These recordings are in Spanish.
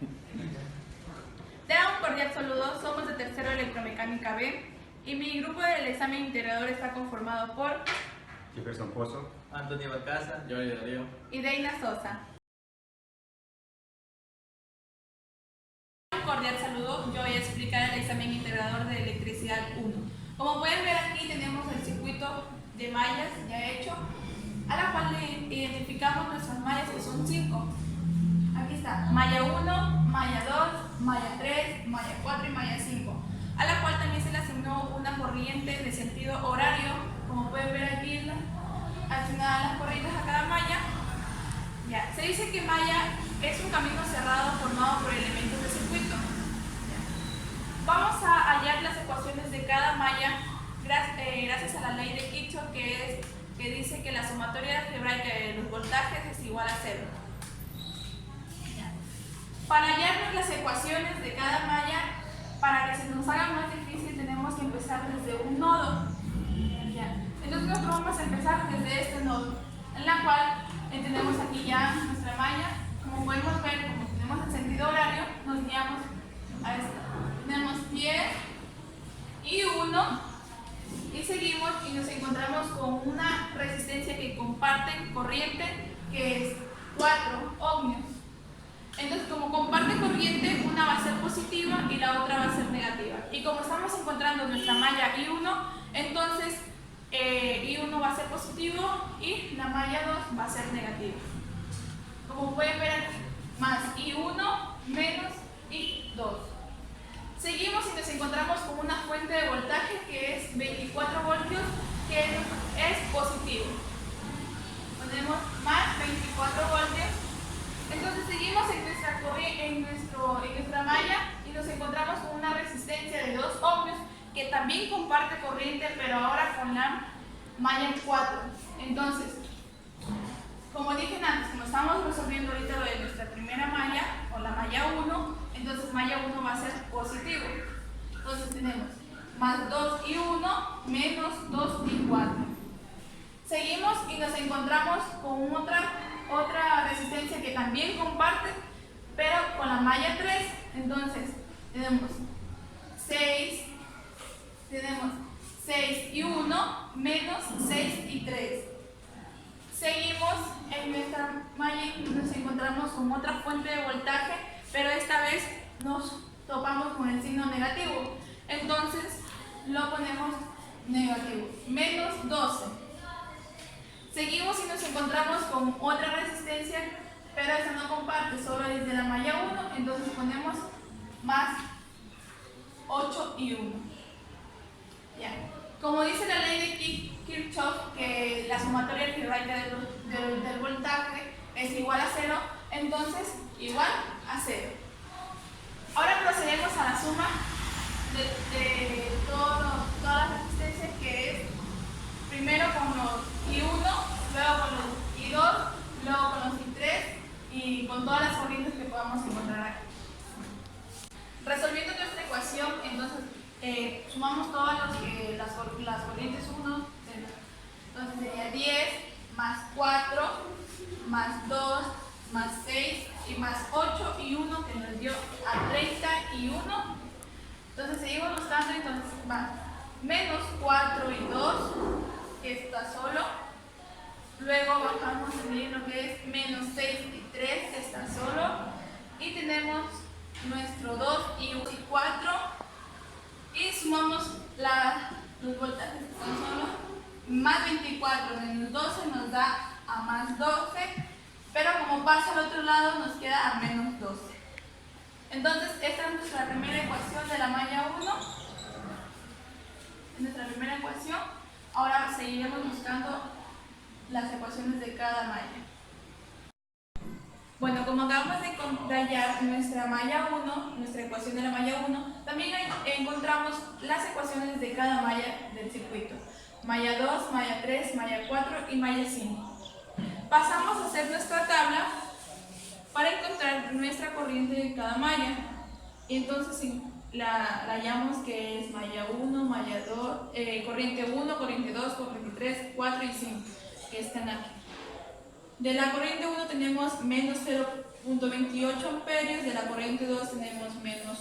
Te da un cordial saludo, somos de tercero Electromecánica B y mi grupo del examen integrador está conformado por Jefferson Pozo, Antonio Balcaza, Giovanni Darío y Deina Sosa. Un cordial saludo, yo voy a explicar el examen integrador de electricidad 1. Como pueden ver aquí tenemos el circuito de mallas ya hecho, a la cual le identificamos nuestras mallas que son 5. Aquí está, malla 1, malla 2, malla 3, malla 4 y malla 5, a la cual también se le asignó una corriente de sentido horario, como pueden ver aquí, asignadas las corrientes a cada malla. Ya. Se dice que malla es un camino cerrado formado por elementos de circuito. Ya. Vamos a hallar las ecuaciones de cada malla gracias a la ley de Kirchhoff, que dice que la sumatoria algebraica de los voltajes es igual a 0. Para hallar las ecuaciones de cada malla, para que se nos haga más difícil, tenemos que empezar desde un nodo. ¿Ya? Entonces nosotros vamos a empezar desde este nodo, en la cual tenemos aquí ya nuestra malla. Como podemos ver, como tenemos el sentido horario, nos guiamos a esto. Tenemos 10 y 1 y seguimos y nos encontramos con una resistencia que comparte corriente, que es 4 ohmios. Entonces, como comparte corriente, una va a ser positiva y la otra va a ser negativa. Y como estamos encontrando nuestra malla I1, entonces I1 va a ser positivo y la malla 2 va a ser negativa. Como pueden ver aquí, más I1 menos I2. Seguimos y nos encontramos con una fuente de voltaje que es 24 voltios, que es positivo. Ponemos más 24 voltios. Entonces seguimos en nuestra malla y nos encontramos con una resistencia de 2 ohmios que también comparte corriente, pero ahora con la malla 4. Entonces, como dije antes, como estamos resolviendo ahorita lo de nuestra primera malla, o la malla 1, entonces malla 1 va a ser positivo. Entonces tenemos más 2 y 1 menos 2 y 4. Seguimos y nos encontramos con otra resistencia que también comparte, pero con la malla 3. Entonces tenemos 6 y 1 menos 6 y 3. Seguimos en nuestra malla y nos encontramos con otra fuente de voltaje, pero esta vez nos topamos con el signo negativo. Entonces lo ponemos negativo, menos 12. Seguimos y nos encontramos con otra resistencia, pero esta no comparte, solo es de la malla 1, entonces ponemos más 8 y 1. Ya. Como dice la ley de Kirchhoff, que la sumatoria algebraica del voltaje es igual a 0, entonces igual a 0. Ahora procedemos a la suma de todas las resistencias, que es primero con los I1, luego con los I2, luego con los I3 y con todas las corrientes que podamos encontrar aquí. Resolviendo nuestra ecuación, entonces sumamos todas las corrientes 1, entonces sería 10 más 4 más 2 más 6 y más 8 y 1, que nos dio a 31. Entonces seguimos buscando, entonces va menos 4 y 2, que está solo. Luego bajamos a medir lo que es menos 6 y 3, que está solo. Y tenemos nuestro 2 y 4. Y sumamos los voltajes que están solo. Más 24 menos 12 nos da a más 12. Pero como pasa al otro lado, nos queda a menos 12. Entonces, esta es nuestra primera ecuación de la malla 1. Es nuestra primera ecuación. Ahora seguiremos buscando las ecuaciones de cada malla. Bueno, como acabamos de hallar nuestra malla 1, nuestra ecuación de la malla 1, también encontramos las ecuaciones de cada malla del circuito. Malla 2, malla 3, malla 4 y malla 5. Pasamos a hacer nuestra tabla para encontrar nuestra corriente de cada malla. Y entonces la hallamos que es malla 1, malla 2, corriente 1, corriente 2, corriente 3, 4 y 5, que están aquí. De la corriente 1 tenemos menos 0 0.28 amperios, de la corriente 2 tenemos menos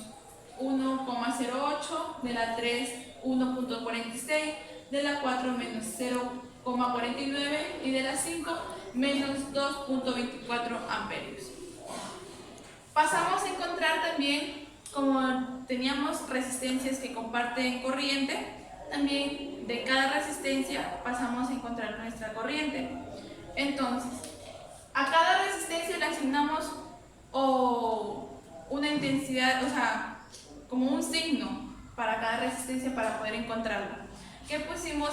1,08, de la 3 1,46, de la 4 menos 0,49 y de la 5 menos 2,24 amperios. Pasamos a encontrar también, como teníamos resistencias que comparten corriente, también de cada resistencia pasamos a encontrar nuestra corriente. Entonces, a cada resistencia le asignamos una intensidad, o sea, como un signo para cada resistencia para poder encontrarla. ¿Qué pusimos?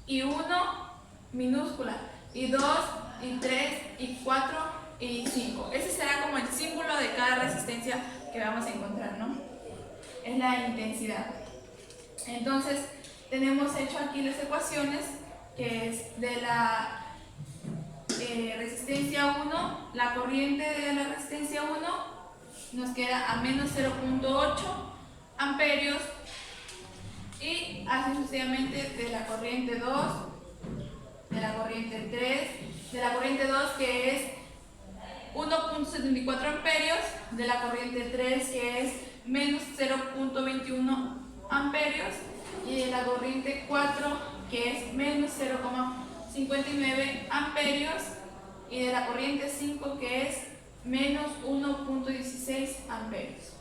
I1 minúscula, I2, I3, I4 y I5. Ese será como el símbolo de cada resistencia que vamos a encontrar, ¿no? Es la intensidad. Entonces, tenemos hecho aquí las ecuaciones, que es de la resistencia 1, la corriente de la resistencia 1 nos queda a menos 0,8 amperios, y así sucesivamente de la corriente 2, de la corriente 3, de la corriente 2 que es 1,74 amperios, de la corriente 3 que es menos 0,21 amperios y de la corriente 4 que es menos 0,59 amperios y de la corriente 5 que es menos 1,16 amperios.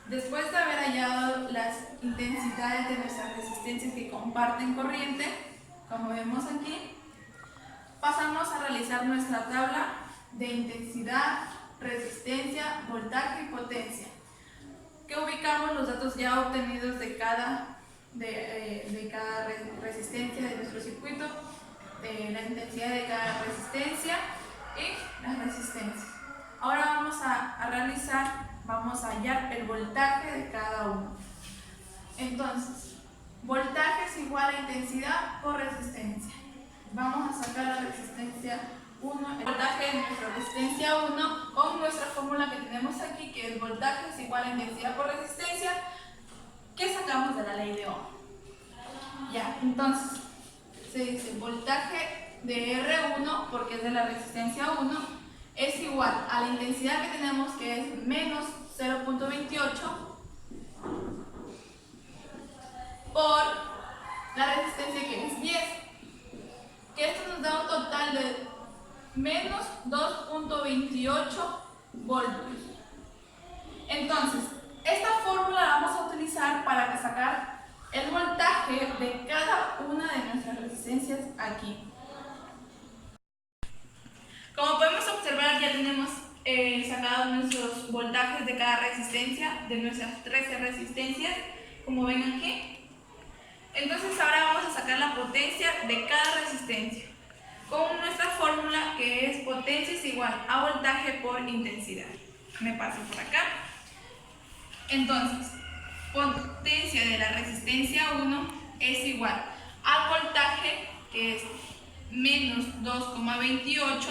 Después de haber hallado las intensidades de nuestras resistencias que comparten corriente, como vemos aquí, pasamos a realizar nuestra tabla de intensidad, resistencia, voltaje y potencia, que ubicamos los datos ya obtenidos de cada resistencia de nuestro circuito, de la intensidad de cada resistencia y las resistencias. Ahora vamos a hallar el voltaje de cada uno. Entonces, voltaje es igual a intensidad por resistencia. Vamos a sacar la resistencia 1, el voltaje de nuestra resistencia 1 con nuestra fórmula que tenemos aquí, que es voltaje es igual a intensidad por resistencia, que sacamos de la ley de Ohm. Ya, entonces, se dice voltaje de R1, porque es de la resistencia 1, es igual a la intensidad que tenemos, que es menos 0,28 por la resistencia, que es 10, que esto nos da un total de menos 2,28 voltios. Entonces, esta fórmula la vamos a utilizar para sacar el voltaje de cada una de nuestras resistencias aquí. Como podemos observar, ya tenemos sacado nuestros voltajes de cada resistencia, de nuestras 13 resistencias, como ven aquí. Entonces ahora vamos a sacar la potencia de cada resistencia con nuestra fórmula, que es potencia es igual a voltaje por intensidad. Me paso por acá. Entonces, potencia de la resistencia 1 es igual al voltaje, que es menos 2,28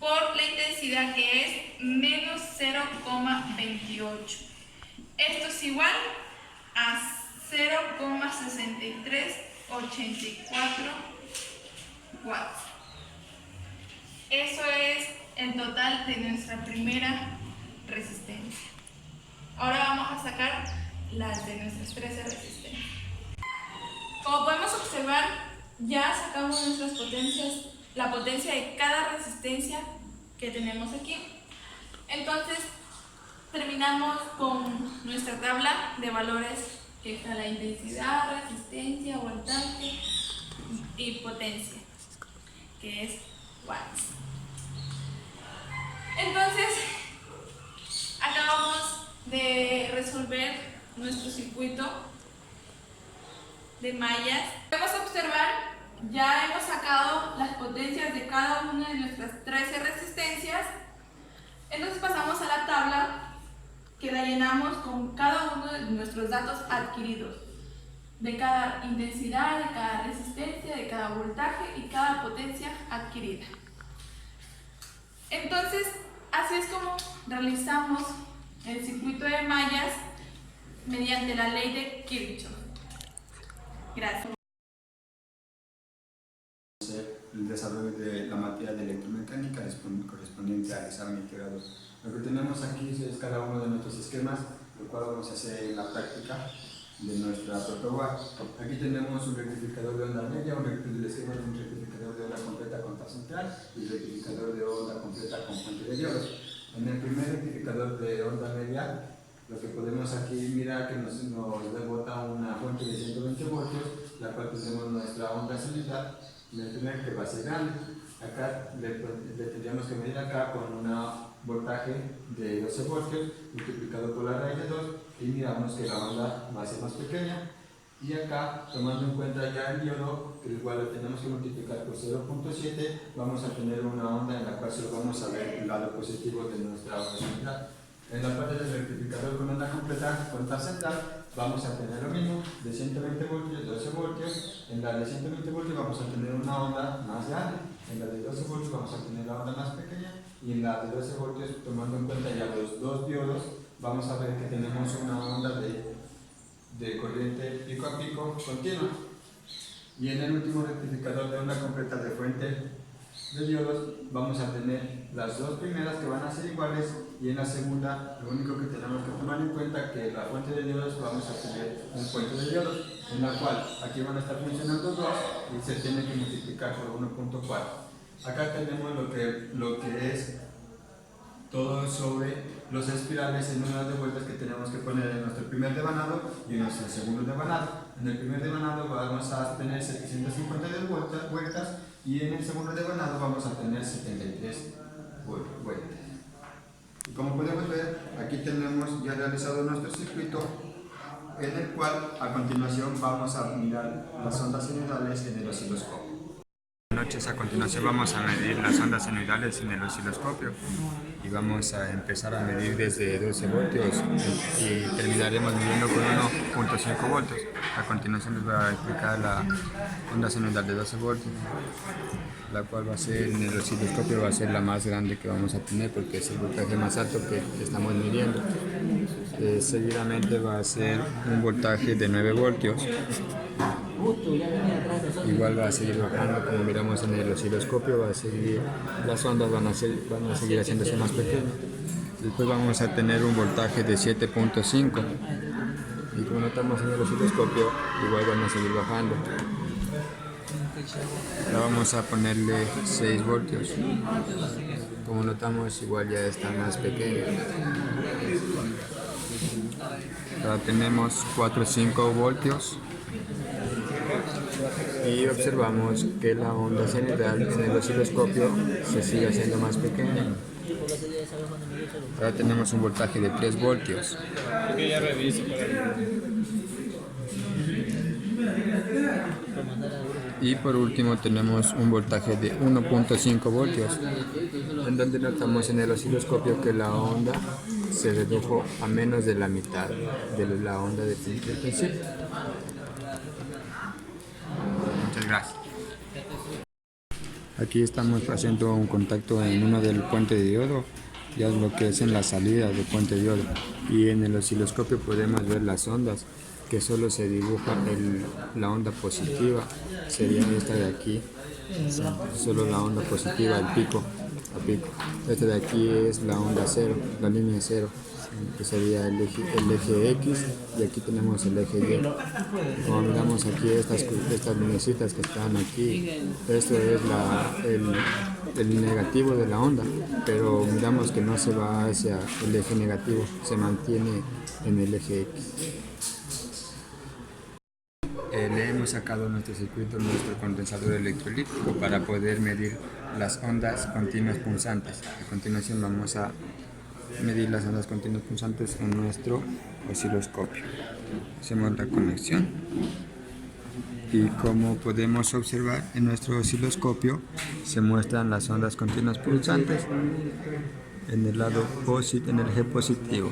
por la intensidad, que es menos 0,28. Esto es igual a 0,6384 watts. Eso es el total de nuestra primera resistencia. Ahora vamos a sacar las de nuestras 13 resistencias. Como podemos observar, ya sacamos nuestras potencias, la potencia de cada resistencia que tenemos aquí. Entonces, terminamos con nuestra tabla de valores, que está la intensidad, resistencia, voltaje y potencia, que es watts. Entonces, acabamos de resolver nuestro circuito de mallas. Podemos observar, ya hemos sacado las potencias de cada una de nuestras 13 resistencias. Entonces pasamos a la tabla, que la llenamos con cada uno de nuestros datos adquiridos, de cada intensidad, de cada resistencia, de cada voltaje y cada potencia adquirida. Entonces, así es como realizamos el circuito de mallas mediante la ley de Kirchhoff. Gracias. el desarrollo de la materia de electromecánica correspondiente al examen integrado. Lo que tenemos aquí es cada uno de nuestros esquemas, lo cual vamos a hacer en la práctica de nuestra protoboard. Aquí tenemos un rectificador de onda media, el esquema de un rectificador de onda completa con tap central y un rectificador de onda completa con fuente de diodos. En el primer rectificador de onda media, lo que podemos aquí mirar que nos rebota una fuente de 120 voltios, la cual tenemos nuestra onda cenital, en el primer que va a ser grande. Acá le tendríamos que medir acá con un voltaje de 12 voltios multiplicado por la raíz de 2 y miramos que la onda va a ser más pequeña. Y acá, tomando en cuenta ya el diodo, que igual lo tenemos que multiplicar por 0.7, vamos a tener una onda en la cual solo vamos a ver el lado positivo de nuestra onda cenital. En la parte del rectificador con onda completa con tap central vamos a tener lo mismo, de 120 voltios, 12 voltios. En la de 120 voltios vamos a tener una onda más grande, en la de 12 voltios vamos a tener la onda más pequeña, y en la de 12 voltios, tomando en cuenta ya los dos diodos, vamos a ver que tenemos una onda de corriente pico a pico continua. Y en el último rectificador de onda completa de fuente de diodos vamos a tener las dos primeras que van a ser iguales, y en la segunda lo único que tenemos que tomar en cuenta es que la fuente de diodos vamos a tener un puente de diodos en la cual aquí van a estar funcionando dos y se tiene que multiplicar por 1.4. Acá tenemos lo que es todo sobre los espirales en número de vueltas que tenemos que poner en nuestro primer devanado y en nuestro segundo devanado. En el primer devanado vamos a tener 752 vueltas y en el segundo devanado vamos a tener 73 vueltas. Y como podemos ver, aquí tenemos ya realizado nuestro circuito, en el cual a continuación vamos a mirar las ondas senoidales en el osciloscopio. A continuación vamos a medir las ondas senoidales en el osciloscopio y vamos a empezar a medir desde 12 voltios y terminaremos midiendo con 1.5 voltios. A continuación les voy a explicar la onda senoidal de 12 voltios, la cual va a ser en el osciloscopio, va a ser la más grande que vamos a tener porque es el voltaje más alto que estamos midiendo. Seguidamente va a ser un voltaje de 9 voltios. Igual va a seguir bajando, como miramos en el osciloscopio, las ondas van a seguir haciéndose más pequeñas. Después vamos a tener un voltaje de 7.5 y como notamos en el osciloscopio, igual van a seguir bajando. Ahora vamos a ponerle 6 voltios. Como notamos, igual ya está más pequeño. Ahora tenemos 4.5 voltios. Y observamos que la onda cenital en el osciloscopio se sigue haciendo más pequeña. Ahora tenemos un voltaje de 3 voltios. Y por último tenemos un voltaje de 1.5 voltios, en donde notamos en el osciloscopio que la onda se redujo a menos de la mitad de la onda del principio. Muchas gracias. Aquí estamos haciendo un contacto en uno del puente de diodo, ya es lo que es en la salida del puente de diodo, y en el osciloscopio podemos ver las ondas, que solo se dibuja la onda positiva, sería esta de aquí, solo la onda positiva, el pico a pico. Esta de aquí es la onda cero, la línea cero, que sería el eje X, y aquí tenemos el eje Y. Como miramos aquí estas linecitas que están aquí, esto es el negativo de la onda, pero miramos que no se va hacia el eje negativo, se mantiene en el eje X. Le hemos sacado nuestro circuito, nuestro condensador electrolítico, para poder medir las ondas continuas punzantes. A continuación vamos a medir las ondas continuas punzantes en nuestro osciloscopio. Hacemos la conexión y como podemos observar en nuestro osciloscopio se muestran las ondas continuas punzantes en el lado en el eje positivo.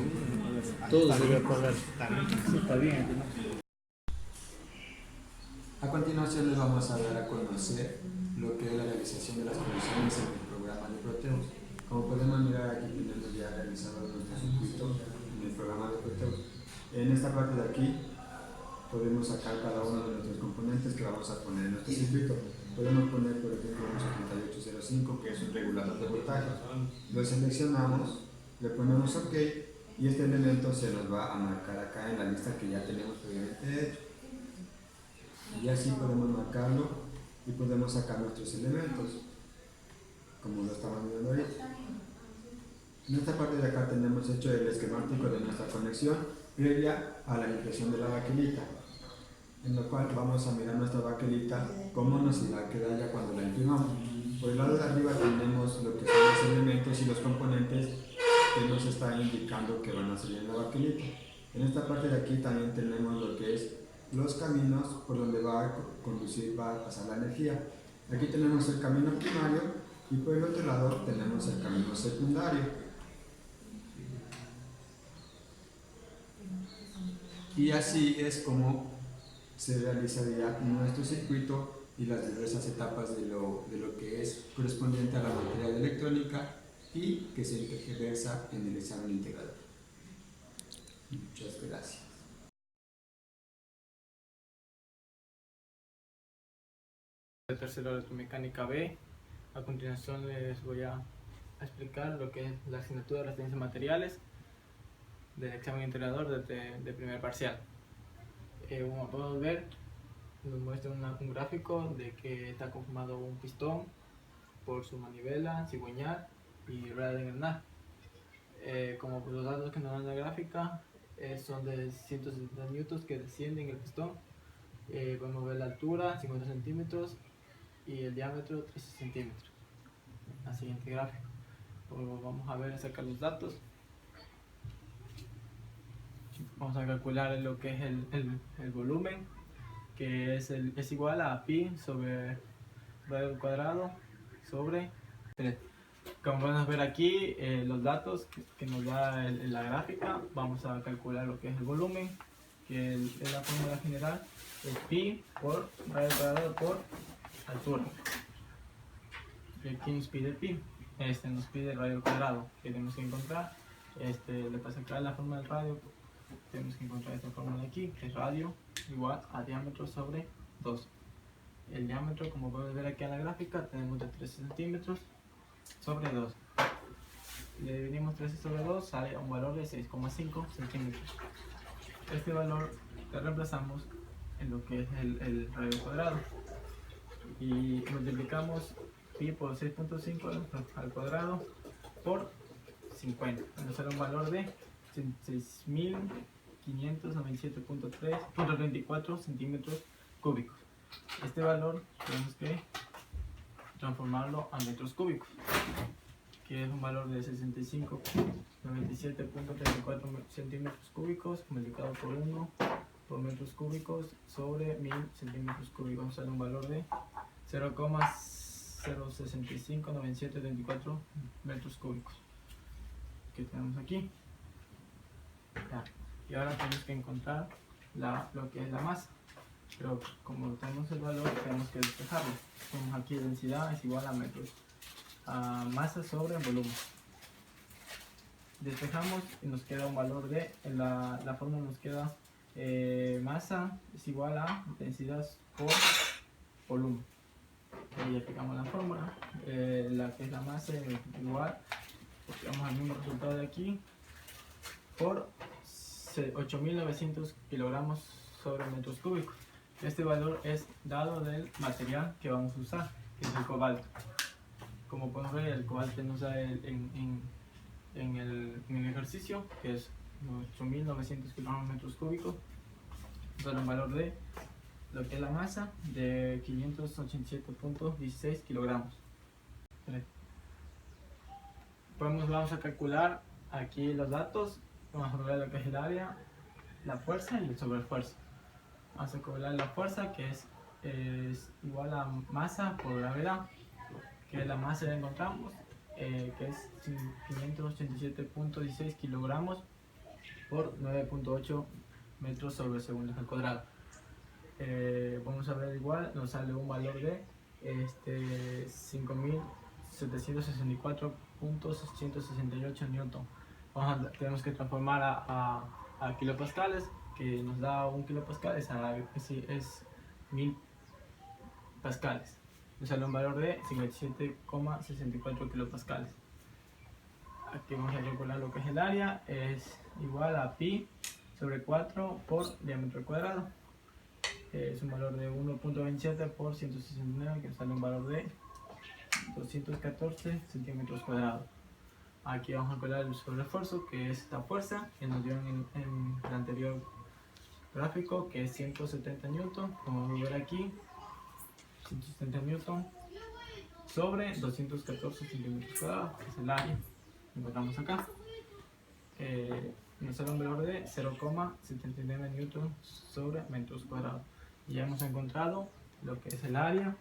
A continuación les vamos a dar a conocer lo que es la realización de las conexiones en el programa de Proteus. Como podemos mirar, aquí tenemos ya realizado nuestro circuito en el programa de Proteus. En esta parte de aquí podemos sacar cada uno de nuestros componentes que vamos a poner en nuestro circuito. podemos poner por ejemplo un 7805 que es un regulador de voltaje. Lo seleccionamos, le ponemos OK y este elemento se nos va a marcar acá en la lista que ya tenemos previamente hecho. Y así podemos marcarlo y podemos sacar nuestros elementos, como lo estamos viendo ahorita. En esta parte de acá tenemos hecho el esquemático de nuestra conexión previa a la impresión de la baquelita, en lo cual vamos a mirar nuestra baquelita cómo nos irá a quedar ya cuando la imprimamos. Por el lado de arriba tenemos lo que son los elementos y los componentes que nos están indicando que van a salir en la baquelita. En esta parte de aquí también tenemos lo que es los caminos por donde va a conducir, va a pasar la energía. Aquí tenemos el camino primario y por el otro lado tenemos el camino secundario. Y así es como se realizaría nuestro circuito y las diversas etapas de lo que es correspondiente a la materia de electrónica y que se tergiversa en el examen integrador. Muchas gracias. El tercero de electromecánica B. A continuación les voy a explicar lo que es la asignatura de referencia de materiales del examen integrador de primer parcial. Como podemos ver, nos muestra un gráfico de que está conformado un pistón por su manivela, cigüeñal y rueda de engranaje. Como los datos que nos dan la gráfica son de 170 newtons que descienden el pistón. Podemos ver la altura, 50 centímetros, y el diámetro, 13 centímetros. La siguiente gráfica. Vamos a ver, sacar los datos. Vamos a calcular lo que es el volumen, que es igual a pi sobre radio al cuadrado sobre 3. Como podemos ver aquí, los datos que nos da la gráfica, vamos a calcular lo que es el volumen, que es la fórmula general, es pi por radio al cuadrado por altura. Aquí nos pide pi, nos pide el radio al cuadrado, que tenemos que encontrar. Para sacar la forma del radio, tenemos que encontrar esta fórmula de aquí, que es radio igual a diámetro sobre 2. El diámetro, como podemos ver aquí en la gráfica, tenemos de 13 centímetros sobre 2. Le dividimos 13 sobre 2, sale un valor de 6,5 centímetros. Este valor lo reemplazamos en lo que es el radio cuadrado y multiplicamos pi por 6.5 al cuadrado por 50. Nos sale un valor de 6.597.24 centímetros cúbicos. Este valor tenemos que transformarlo a metros cúbicos, que es un valor de 65.97.34 centímetros cúbicos multiplicado por 1 por metros cúbicos sobre 1000 centímetros cúbicos. Sale un valor de 0,0659734 metros cúbicos que tenemos aquí. Ya. Y ahora tenemos que encontrar lo que es la masa, pero como tenemos el valor tenemos que despejarlo. Tenemos aquí densidad es igual a metros a masa sobre volumen. Despejamos y nos queda un valor de, en la fórmula nos queda masa es igual a densidad por volumen. Y aplicamos la fórmula, la que es la masa es igual, aplicamos el mismo resultado de aquí, por 8.900 kilogramos sobre metros cúbicos. Este valor es dado del material que vamos a usar, que es el cobalto. Como podemos ver, el cobalto nos da en el ejercicio, que es 8.900 kilogramos metros cúbicos, da un valor de lo que es la masa de 587.16 kilogramos. Vamos a calcular aquí los datos. Vamos a calcular lo que es el área, la fuerza y el sobreesfuerzo. Vamos a calcular la fuerza, que es igual a masa por gravedad, que la masa la encontramos, que es 587.16 kilogramos por 9.8 metros sobre segundos al cuadrado. Vamos a ver igual, nos sale un valor de 5.764.668 newton. Tenemos que transformar a kilopascales, que nos da 1 kilopascal, es 1000 pascales. nos sale un valor de 57,64 kilopascales. Aquí vamos a calcular lo que es el área, es igual a pi sobre 4 por diámetro cuadrado. Es un valor de 1.27 por 169, que nos sale un valor de 214 centímetros cuadrados. Aquí vamos a calcular el sobreesfuerzo, que es esta fuerza que nos dio en el anterior gráfico, que es 170 newton. Como vamos a ver aquí, 170 newton sobre 214 centímetros cuadrados, que es el área que encontramos acá. Nos sale un valor de 0,79 newton sobre metros cuadrados. Y ya hemos encontrado lo que es el área,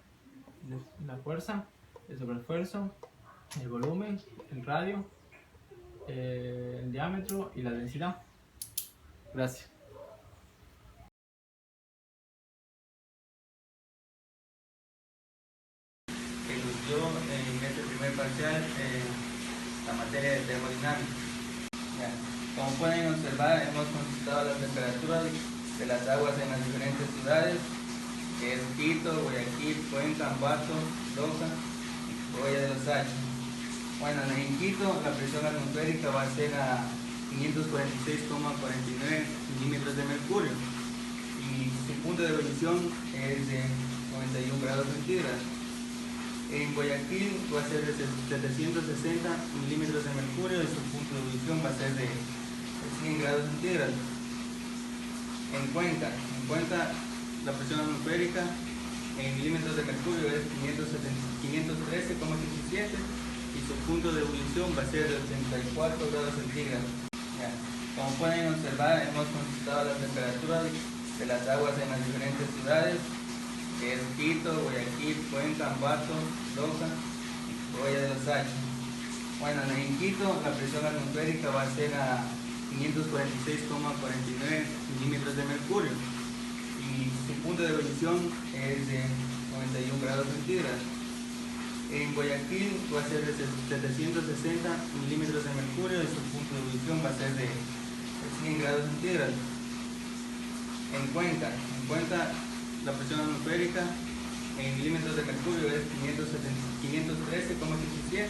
la fuerza, el sobreesfuerzo, el volumen, el radio, el diámetro y la densidad. Gracias. Que eludió en este primer parcial la materia de termodinámica. Ya. Como pueden observar, hemos consultado la temperatura de las aguas en las diferentes ciudades, que es Quito, Guayaquil, Cuenca, Ambato, Loja y Cebolla de los Hachos. Bueno, en Quito la presión atmosférica va a ser a 546,49 milímetros de mercurio y su punto de ebullición es de 91 grados centígrados. En Guayaquil va a ser de 760 milímetros de mercurio y su punto de ebullición va a ser de 100 grados centígrados. En Cuenca la presión atmosférica en milímetros de mercurio es 513,17 y su punto de ebullición va a ser de 84 grados centígrados. Ya. Como pueden observar, hemos consultado la temperatura de las aguas en las diferentes ciudades, que es Quito, Guayaquil, Cuenca, Ambato, Loja y Cebolla de los Hachos. Bueno, en Quito la presión atmosférica va a ser a 546,49 milímetros de mercurio y su punto de ebullición es de 91 grados centígrados. En Guayaquil va a ser de 760 milímetros de mercurio y su punto de ebullición va a ser de 100 grados centígrados. En Cuenca la presión atmosférica en milímetros de mercurio es 513,17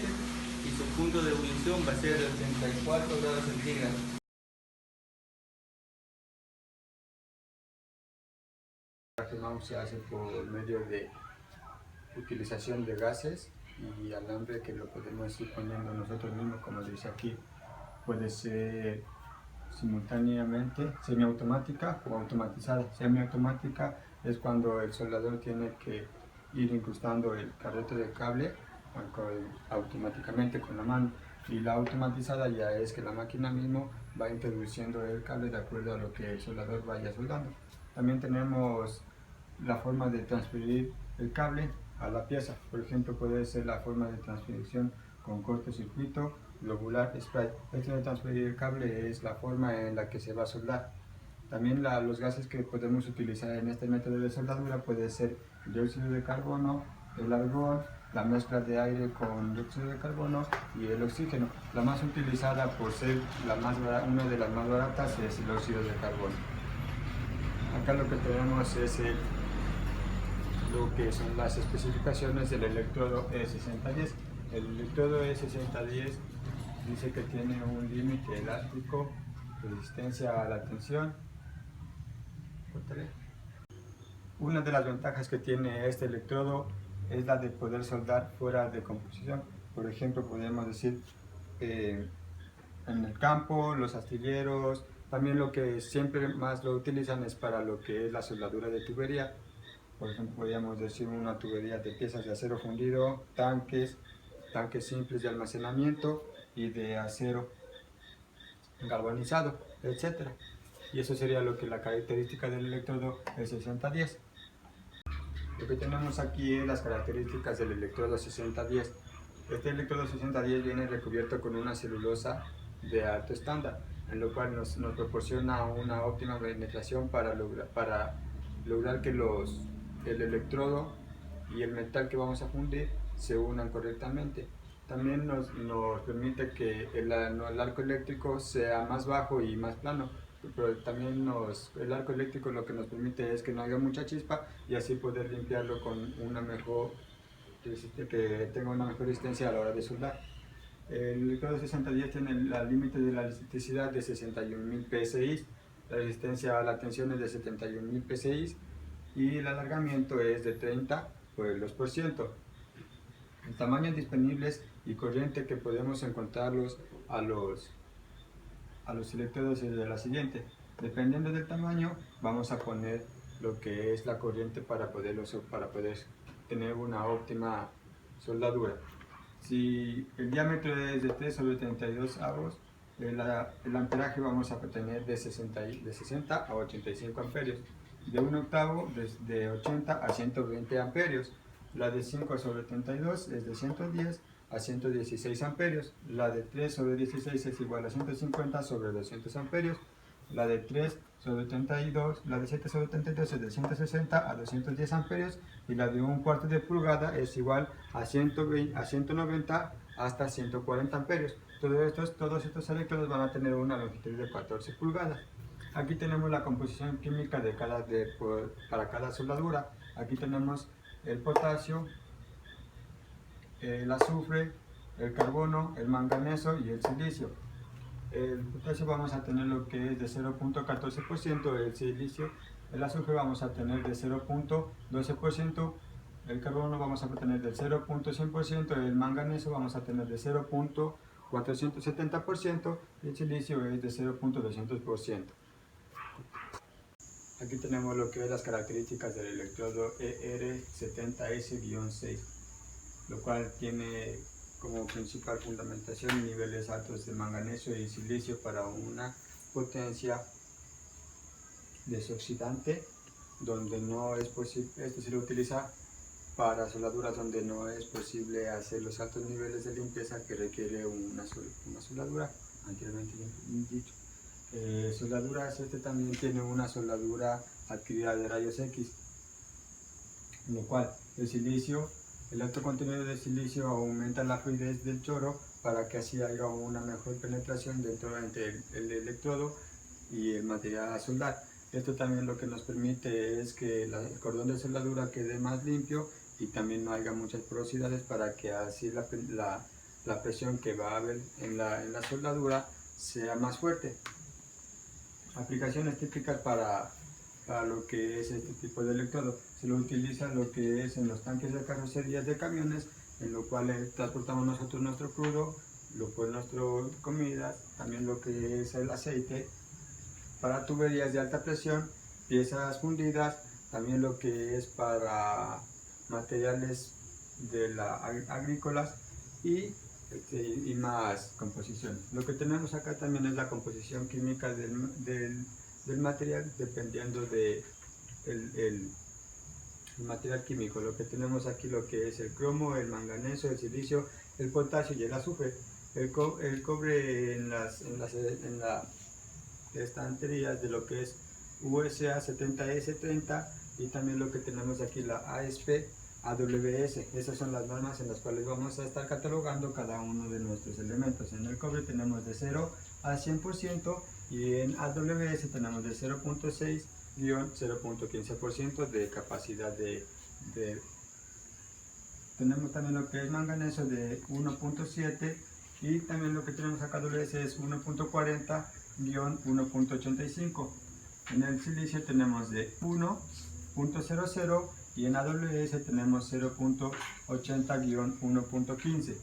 y su punto de ebullición va a ser de 84 grados centígrados. Se hace por medio de utilización de gases y alambre que lo podemos ir poniendo nosotros mismos, como dice aquí. Puede ser simultáneamente semiautomática o automatizada. Semiautomática es cuando el soldador tiene que ir incrustando el carrete de cable automáticamente con la mano, y la automatizada ya es que la máquina mismo va introduciendo el cable de acuerdo a lo que el soldador vaya soldando. También tenemos la forma de transferir el cable a la pieza. Por ejemplo, puede ser la forma de transferencia con cortocircuito, globular, spray. Esto de transferir el cable es la forma en la que se va a soldar. También los gases que podemos utilizar en este método de soldadura puede ser el dióxido de carbono, el argón, la mezcla de aire con dióxido de carbono y el oxígeno. La más utilizada por ser una de las más baratas es el óxido de carbono. Acá lo que tenemos es lo que son las especificaciones del electrodo E6010. El electrodo E6010 dice que tiene un límite elástico, resistencia a la tensión. Una de las ventajas que tiene este electrodo es la de poder soldar fuera de composición. Por ejemplo, podemos decir en el campo, los astilleros. También lo que siempre más lo utilizan es para lo que es la soldadura de tubería. Por ejemplo, podríamos decir una tubería de piezas de acero fundido, tanques simples de almacenamiento y de acero galvanizado, etc. Y eso sería lo que la característica del electrodo E6010. Lo que tenemos aquí es las características del electrodo 6010. Este electrodo 6010 viene recubierto con una celulosa de alto estándar, en lo cual nos proporciona una óptima penetración para lograr que el electrodo y el metal que vamos a fundir se unan correctamente. También nos permite que el arco eléctrico sea más bajo y más plano, pero también el arco eléctrico lo que nos permite es que no haya mucha chispa y así poder limpiarlo con una mejor que tenga una mejor resistencia a la hora de soldar. El electrodo 6010 tiene el límite de la electricidad de 61.000 PSI, la resistencia a la tensión es de 71.000 PSI y el alargamiento es de 30 por ciento. El tamaño disponibles y corriente que podemos encontrarlos a los electrodos es de la siguiente. Dependiendo del tamaño, vamos a poner lo que es la corriente para poder tener una óptima soldadura. Si el diámetro es de 3/32 avos, el amperaje vamos a tener de 60 a 85 amperios. De 1 octavo de 80 a 120 amperios. La de 5/32 es de 110 a 116 amperios. La de 3/16 es igual a 150/200 amperios. La de 3/32, la de 7/32 es de 160 a 210 amperios y la de 1/4 de pulgada es igual a 190 hasta 140 amperios. Todos estos electrodos van a tener una longitud de 14 pulgadas. Aquí tenemos la composición química para cada soldadura. Aquí tenemos el potasio, el azufre, el carbono, el manganeso y el silicio. El potasio vamos a tener lo que es de 0.14%, el silicio, el azufre vamos a tener de 0.12%, el carbono vamos a tener del 0.100%, el manganeso vamos a tener de 0.470% y el silicio es de 0.200%. Aquí tenemos lo que es las características del electrodo ER70S-6, lo cual tiene como principal fundamentación niveles altos de manganeso y silicio para una potencia desoxidante, donde no es posible, esto se lo utiliza para soldaduras donde no es posible hacer los altos niveles de limpieza que requiere una soldadura, anteriormente dicho. Soldaduras, este también tiene una soldadura adquirida de rayos X, lo cual el alto contenido de silicio aumenta la fluidez del chorro para que así haya una mejor penetración entre el electrodo y el material a soldar. Esto también lo que nos permite es que el cordón de soldadura quede más limpio y también no haya muchas porosidades para que así la presión que va a haber en la soldadura sea más fuerte. Aplicaciones típicas para lo que es este tipo de electrodo. Se lo utiliza lo que es en los tanques de carrocerías de camiones, en lo cual transportamos nosotros nuestro crudo, nuestra comida, también lo que es el aceite, para tuberías de alta presión, piezas fundidas, también lo que es para materiales agrícolas y más composiciones. Lo que tenemos acá también es la composición química del material, dependiendo del el material químico. Lo que tenemos aquí lo que es el cromo, el manganeso, el silicio, el potasio y el azufre. El cobre en las estanterías de lo que es USA 70S30 y también lo que tenemos aquí la ASP AWS. Esas son las normas en las cuales vamos a estar catalogando cada uno de nuestros elementos. En el cobre tenemos de 0 a 100% y en AWS tenemos de 0.6-0.15% de capacidad tenemos también lo que es manganeso de 1.7 y también lo que tenemos acá AWS es 1.40-1.85. En el silicio tenemos de 1.00 y en AWS tenemos 0.80-1.15.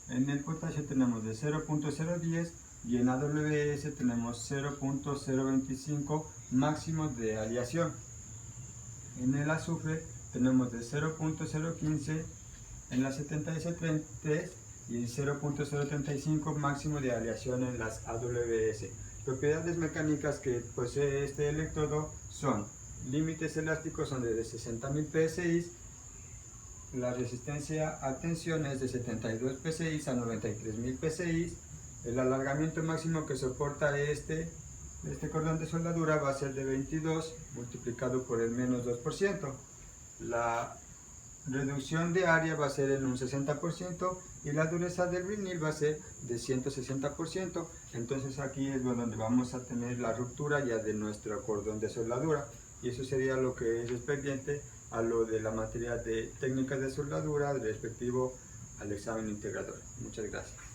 En el potasio tenemos de 0.010 y en AWS tenemos 0.025 máximo de aleación. En el azufre tenemos de 0.015 en la 70S3 y 0.035 máximo de aleación en las AWS. Propiedades mecánicas que posee este electrodo son: límites elásticos son de 60.000 PSI, la resistencia a tensión es de 72 PSI a 93.000 PSI, el alargamiento máximo que soporta este cordón de soldadura va a ser de 22 multiplicado por el menos 2%. La reducción de área va a ser en un 60% y la dureza del vinil va a ser de 160%. Entonces aquí es donde vamos a tener la ruptura ya de nuestro cordón de soldadura y eso sería lo que es expediente a lo de la materia de técnicas de soldadura respectivo al examen integrador. Muchas gracias.